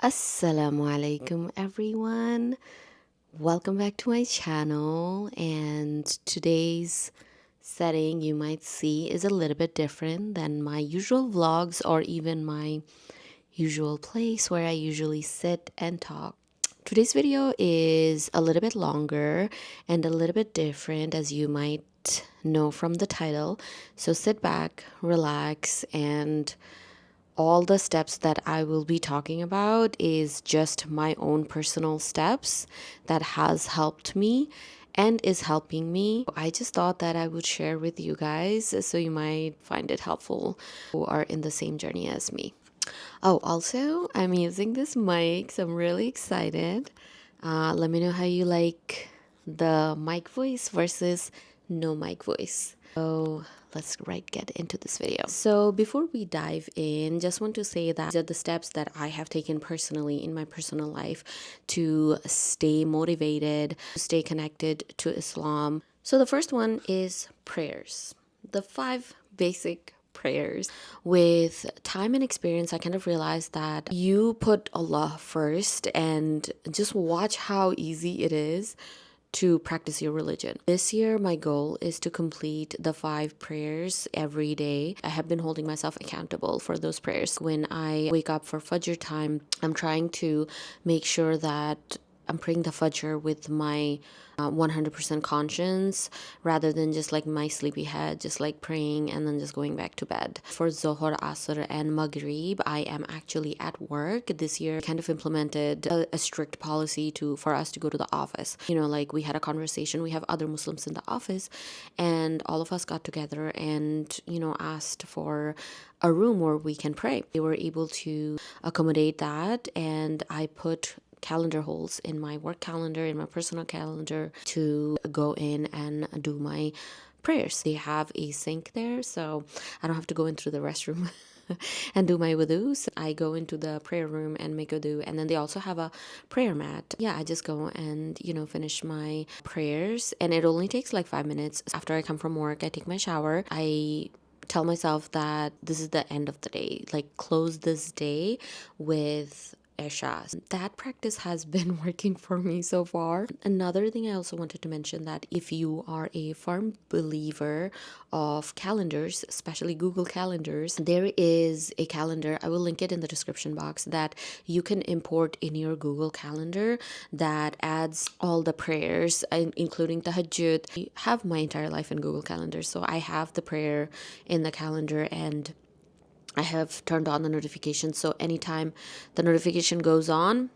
Assalamu alaikum everyone. Welcome back to my channel, and today's setting you might see is a little bit different than my usual vlogs or even my usual place where I usually sit and talk. Today's video is a little bit longer and a little bit different, as you might know from the title. So sit back, relax, and all the steps that I will be talking about is just my own personal steps that has helped me and is helping me. I just thought that I would share with you guys so you might find it helpful who are in the same journey as me. Oh, also, I'm using this mic, so I'm really excited. Let me know how you like the mic voice versus no mic voice. So let's get into this video. So before we dive in, just want to say that these are the steps that I have taken personally in my personal life to stay motivated, to stay connected to Islam. So the first one is prayers. The 5 basic prayers. With time and experience, I kind of realized that you put Allah first and just watch how easy it is to practice your religion. This year, my goal is to complete the 5 prayers every day. I have been holding myself accountable for those prayers. When I wake up for Fajr time, I'm trying to make sure that I'm praying the Fajr with my 100% conscience rather than just like my sleepy head, just like praying and then just going back to bed. For Zohar, Asr, and Maghrib, I am actually at work. This year, kind of implemented a strict policy for us to go to the office. Like we had a conversation, we have other Muslims in the office, and all of us got together and, asked for a room where we can pray. They were able to accommodate that, and I put calendar holes in my work calendar, in my personal calendar, to go in and do my prayers. They have a sink there, so I don't have to go into the restroom and do my wudus. I go into the prayer room and make wudu, and then they also have a prayer mat. Yeah, I just go and finish my prayers, and it only takes like 5 minutes. After I come from work, I take my shower. I tell myself that this is the end of the day, like close this day with Isha. That practice has been working for me so far. Another thing I also wanted to mention, that if you are a firm believer of calendars, especially Google calendars, there is a calendar, I will link it in the description box, that you can import in your Google calendar that adds all the prayers, including tahajjud. I have my entire life in Google Calendar, so I have the prayer in the calendar, and I have turned on the notifications, so anytime the notification goes on,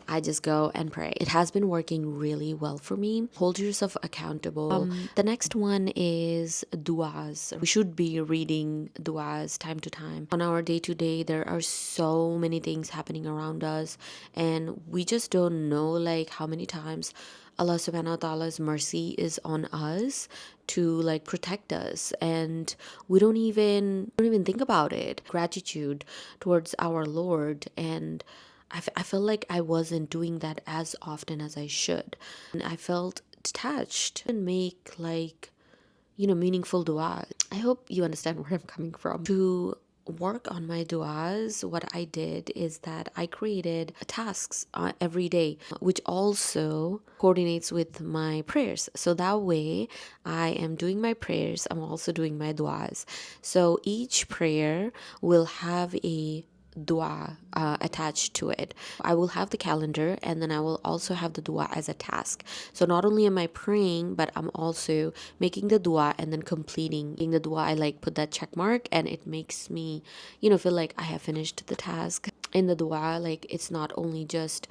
I just go and pray. It has been working really well for me. Hold yourself accountable. The next one is du'as. We should be reading du'as time to time. On our day-to-day, there are so many things happening around us, and we just don't know like how many times Allah subhanahu wa ta'ala's mercy is on us to like protect us, and we don't even think about it. Gratitude towards our Lord, and I felt like I wasn't doing that as often as I should, and I felt detached and make like meaningful dua. I hope you understand where I'm coming from. To work on my duas, what I did is that I created tasks every day, which also coordinates with my prayers. So that way I am doing my prayers, I'm also doing my duas. So each prayer will have a dua attached to it. I will have the calendar, and then I will also have the dua as a task. So not only am I praying, but I'm also making the dua and then completing the dua. I like put that check mark, and it makes me feel like I have finished the task. In the dua, like it's not only just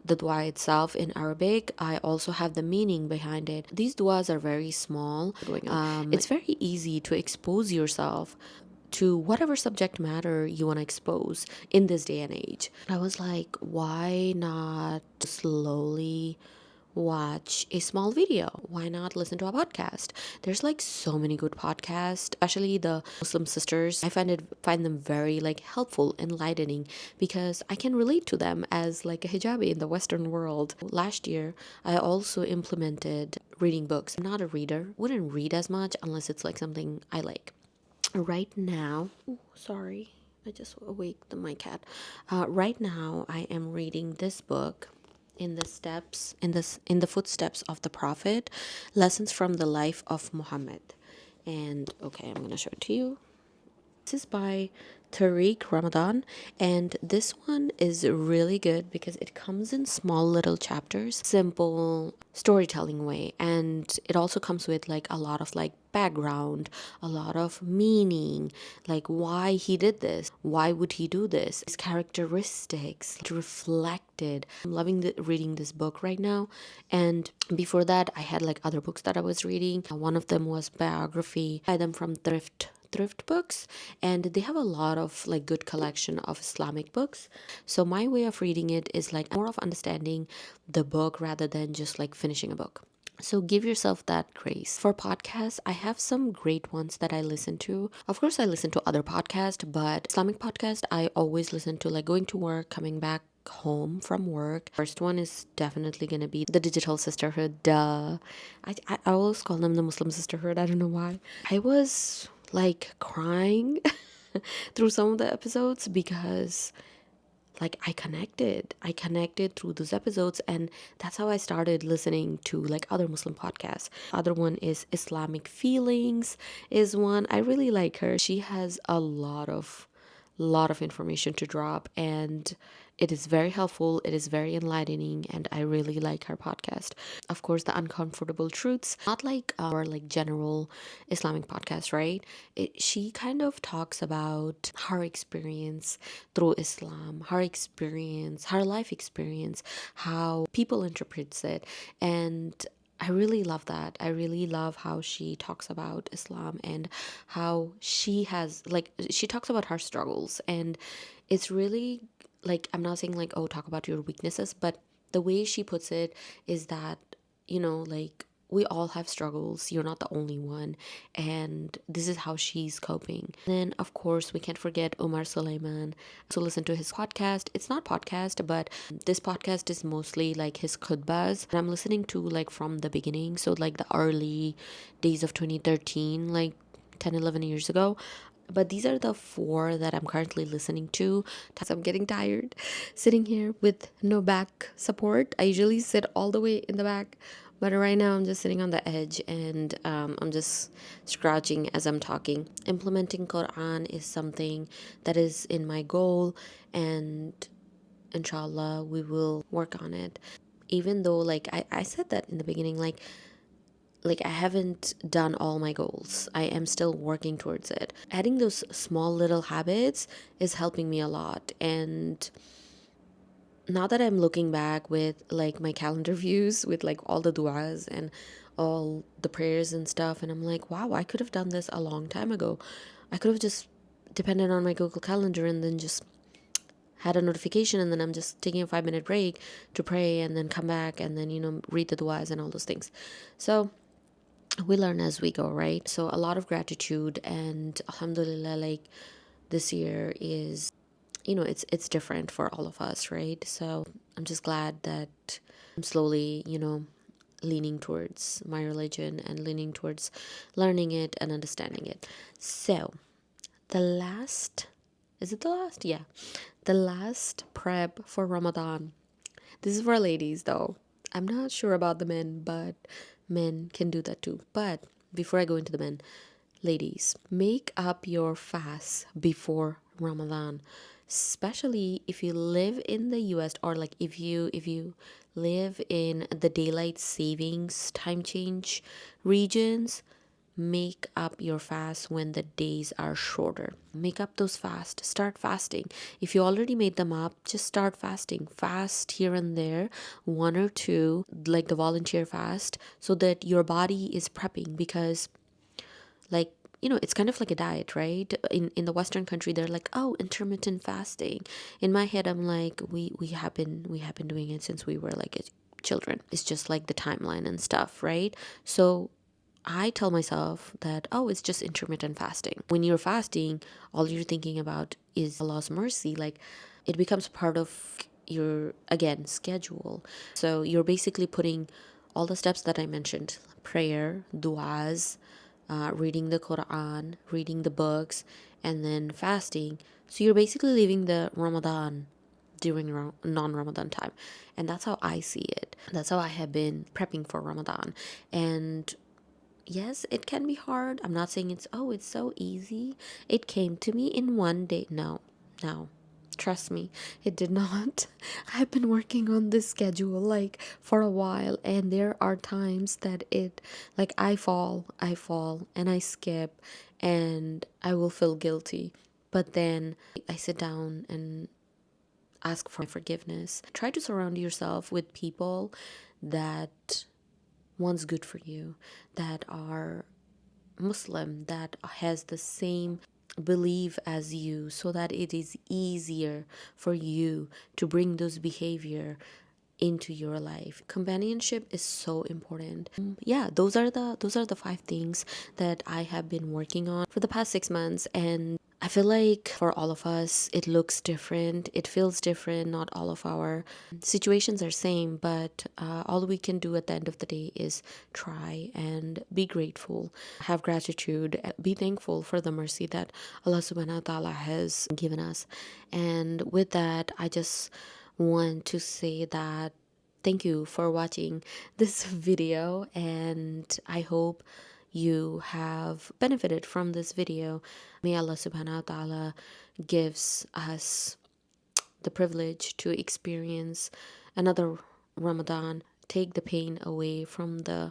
the dua itself in Arabic, I also have the meaning behind it. These duas are very small. It's very easy to expose yourself to whatever subject matter you want to expose in this day and age. I was like, why not slowly watch a small video? Why not listen to a podcast? There's like so many good podcasts, especially the Muslim sisters. I find them very like helpful, enlightening, because I can relate to them as like a hijabi in the Western world. Last year, I also implemented reading books. I'm not a reader, wouldn't read as much unless it's like something I like. Right now, sorry, I just awake my cat. Right now, I am reading this book, in the steps in the footsteps of the Prophet, lessons from the life of Muhammad. And okay, I'm gonna show it to you. This is by Tariq Ramadan, and this one is really good because it comes in small little chapters, simple storytelling way, and it also comes with like a lot of like background, a lot of meaning, like why he did this, why would he do this, his characteristics reflected. I'm loving reading this book right now, and before that I had like other books that I was reading. One of them was biography. I buy them from thrift books, and they have a lot of like good collection of Islamic books. So my way of reading it is like more of understanding the book rather than just like finishing a book. So give yourself that grace. For podcasts, I have some great ones that I listen to. Of course, I listen to other podcasts, but Islamic podcast I always listen to, like going to work, coming back home from work. First one is definitely gonna be the Digital Sisterhood. Duh. I always call them the Muslim Sisterhood. I don't know why. I was like crying through some of the episodes because like I connected through those episodes, and that's how I started listening to like other Muslim podcasts. Other one is Islamic Feelings is one. I really like her. She has a lot of information to drop, and it is very helpful, it is very enlightening, and I really like her podcast. Of course, the Uncomfortable Truths, not like or like general Islamic podcast, right? She kind of talks about her experience through Islam, her experience, her life experience, how people interprets it, and I really love that. I really love how she talks about Islam and how she talks about her struggles. And it's really like, I'm not saying like, oh, talk about your weaknesses, but the way she puts it is that, like, we all have struggles. You're not the only one. And this is how she's coping. Then, of course, we can't forget Omar Suleiman. So listen to his podcast. It's not podcast, but this podcast is mostly like his khutbahs. And I'm listening to like from the beginning. So like the early days of 2013, like 10, 11 years ago. But these are the four that I'm currently listening to. I'm getting tired sitting here with no back support. I usually sit all the way in the back, but right now I'm just sitting on the edge, and I'm just scratching as I'm talking. Implementing Quran is something that is in my goal, and inshallah, we will work on it. Even though, like, I said that in the beginning, like I haven't done all my goals. I am still working towards it. Adding those small little habits is helping me a lot. And now that I'm looking back with like my calendar views with like all the du'as and all the prayers and stuff, and I'm like, wow, I could have done this a long time ago. I could have just depended on my Google Calendar and then just had a notification, and then I'm just taking a 5-minute break to pray and then come back and then, read the du'as and all those things. So we learn as we go, right? So a lot of gratitude, and alhamdulillah, like this year is, it's different for all of us, right? So I'm just glad that I'm slowly, leaning towards my religion and leaning towards learning it and understanding it. So the last, is it the last? Yeah. The last prep for Ramadan. This is for ladies though. I'm not sure about the men, but men can do that too. But before I go into the men, ladies, make up your fast before Ramadan. Especially if you live in the US, or like if you live in the daylight savings time change regions, make up your fast when the days are shorter. Make up those fast. Start fasting. If you already made them up, just start fasting. Fast here and there, one or two, like the volunteer fast, so that your body is prepping. Because like, it's kind of like a diet, right? In the Western country, they're like, oh, intermittent fasting. In my head, I'm like, we have been doing it since we were like children. It's just like the timeline and stuff, right? So I tell myself that, oh, it's just intermittent fasting. When you're fasting, all you're thinking about is Allah's mercy. Like, it becomes part of your, again, schedule. So you're basically putting all the steps that I mentioned: prayer, du'as, reading the Quran, reading the books, and then fasting. So you're basically living the Ramadan during non-Ramadan time. And that's how I see it. That's how I have been prepping for Ramadan. And yes, it can be hard. I'm not saying it's so easy. It came to me in one day. No, no. Trust me, it did not. I've been working on this schedule like for a while, and there are times that I fall and I skip and I will feel guilty. But then I sit down and ask for forgiveness. Try to surround yourself with people that wants good for you, that are Muslim, that has the same belief as you, so that it is easier for you to bring those behavior into your life. Companionship is so important. Yeah, those are the five things that I have been working on for the past 6 months, and I feel like for all of us it looks different, it feels different. Not all of our situations are same, but all we can do at the end of the day is try and be grateful, have gratitude, be thankful for the mercy that Allah subhanahu wa ta'ala has given us. And with that, I just want to say that thank you for watching this video, and I hope you have benefited from this video. May Allah subhanahu wa ta'ala gives us the privilege to experience another Ramadan, take the pain away from the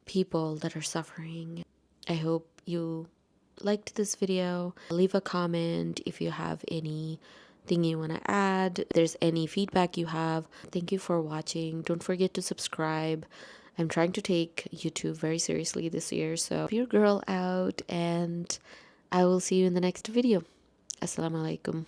people that are suffering. I hope you liked this video. Leave a comment if you have anything you want to add. If there's any feedback you have. Thank you for watching. Don't forget to subscribe. I'm trying to take YouTube very seriously this year, so help your girl out, and I will see you in the next video. Assalamu alaikum.